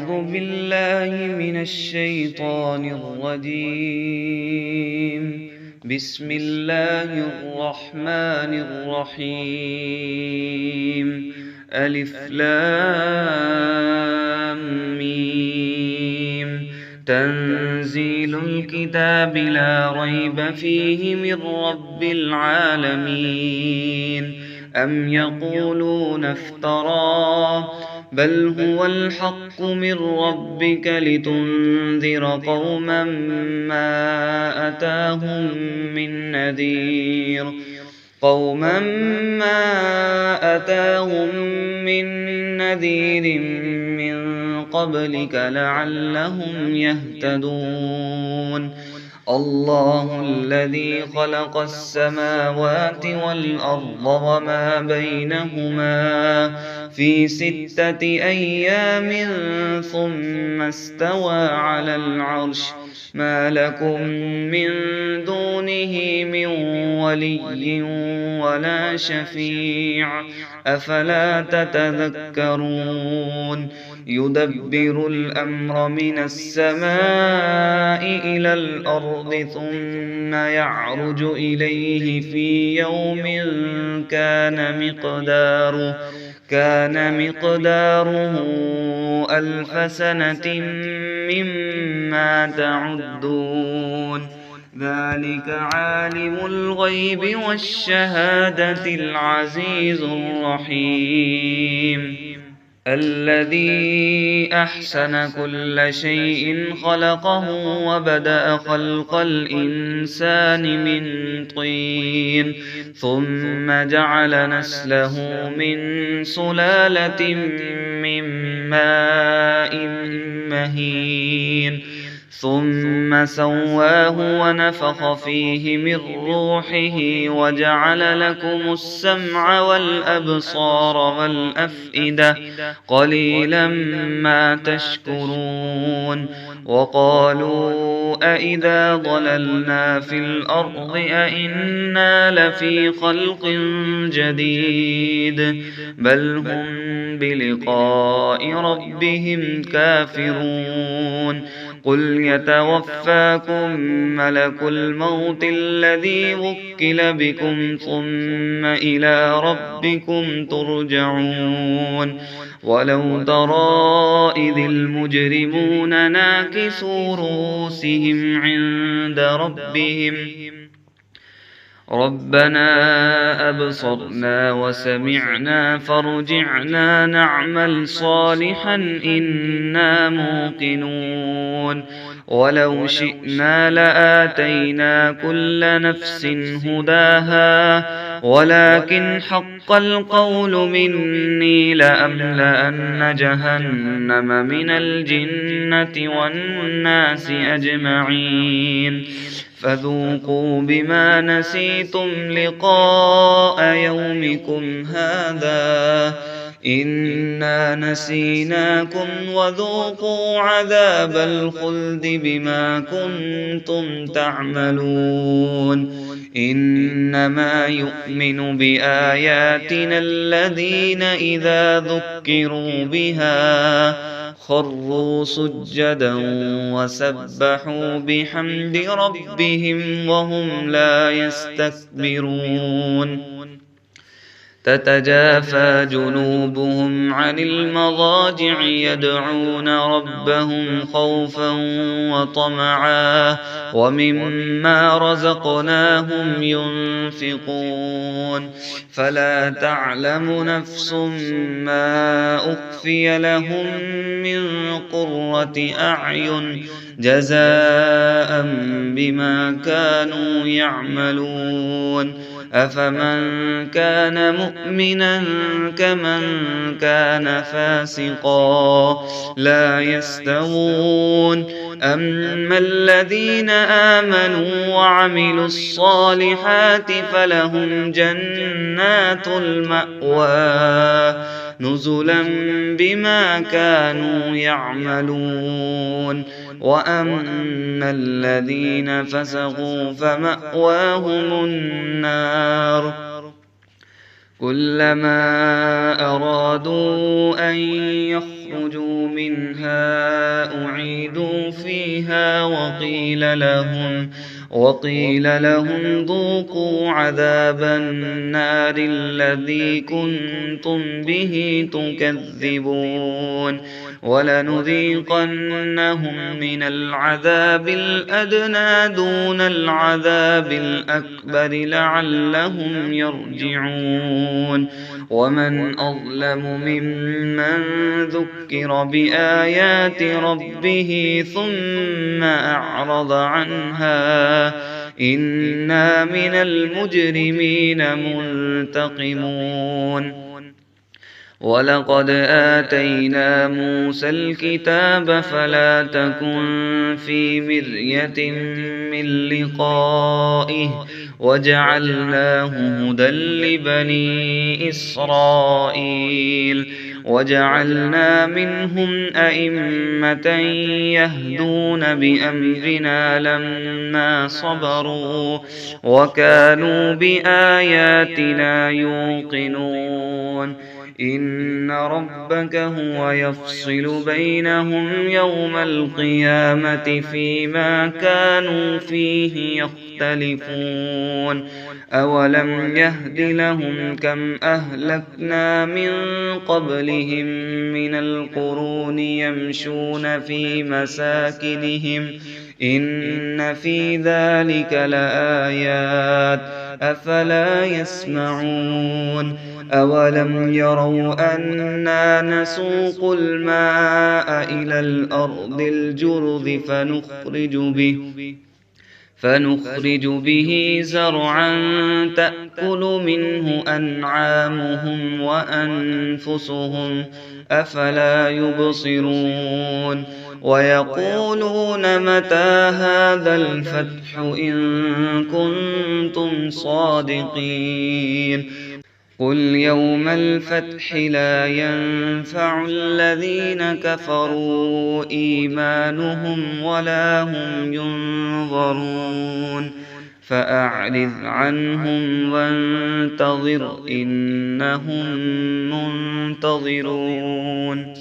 أعوذ بالله من الشيطان الرجيم. بسم الله الرحمن الرحيم. ألف لام ميم. تنزيل الكتاب لا ريب فيه من رب العالمين. أم يقولون افتراه بل هو الحق من ربك لتنذر قوما ما أتاهم من نذير من قبلك لعلهم يهتدون. الله الذي خلق السماوات والأرض وما بينهما في 6 أيام ثم استوى على العرش. ما لكم من دونه من ولي ولا شفيع أفلا تتذكرون. يدبر الأمر من السماء إلى الأرض ثم يعرج إليه في يوم كان مقداره 1000 سنة مما تعدون. ذلك عالم الغيب والشهادة العزيز الرحيم. الذي أحسن كل شيء خلقه وبدأ خلق الإنسان من طين ثم جعل نسله من سلالة من ماء مهين ثم سواه ونفخ فيه من روحه وجعل لكم السمع والأبصار والأفئدة قليلا ما تشكرون. وقالوا أإذا ضللنا في الأرض أإنا لفي خلق جديد بل هم بلقاء ربهم كافرون. قل يتوفاكم ملك الموت الذي وكل بكم ثم إلى ربكم ترجعون. ولو ترى إذ المجرمون ناكسوا رؤوسهم عند ربهم ربنا أبصرنا وسمعنا فارجعنا نعمل صالحا إنا موقنون. ولو شئنا لآتينا كل نفس هداها ولكن حق القول مني لأملأن جهنم من الجنة والناس أجمعين. فذوقوا بما نسيتم لقاء يومكم هذا إنا نسيناكم وذوقوا عذاب الخلد بما كنتم تعملون. إنما يؤمن بآياتنا الذين إذا ذكروا بها خروا سجدا وسبحوا بحمد ربهم وهم لا يستكبرون. تتجافى جنوبهم عن المضاجع يدعون ربهم خوفا وطمعا ومما رزقناهم ينفقون. فلا تعلم نفس ما أخفي لهم من قرة أعين جزاء بما كانوا يعملون. أفمن كان مؤمنا كمن كان فاسقا لا يستوون. أما الذين آمنوا وعملوا الصالحات فلهم جنات المأوى نزلا بما كانوا يعملون. وأما الذين فسقوا فمأواهم النار كلما أرادوا أن يخرجوا منها أعيدوا فيها وقيل لهم ذوقوا عذاب النار الذي كنتم به تكذبون ولنذيقنهم من العذاب الأدنى دون العذاب الأكبر لعلهم يرجعون ومن أظلم ممن ذكر بآيات ربه ثم أعرض عنها إنا من المجرمين منتقمون ولقد آتينا موسى الكتاب فلا تكن في مرية من لقائه وجعلناه هدى لبني إسرائيل وجعلنا منهم أئمة يهدون بأمرنا لما صبروا وكانوا بآياتنا يوقنون إن ربك هو يفصل بينهم يوم القيامة فيما كانوا فيه يختلفون أولم يهد لهم كم أهلكنا من قبلهم من القرون يمشون في مساكنهم إن في ذلك لآيات أفلا يسمعون أولم يروا أنا نسوق الماء إلى الأرض الجرز فنخرج به زرعا تأكل منه أنعامهم وأنفسهم أفلا يبصرون ويقولون متى هذا الفتح إن كنتم صادقين قل يوم الفتح لا ينفع الذين كفروا إيمانهم ولا هم ينظرون فأعرض عنهم وانتظر إنهم منتظرون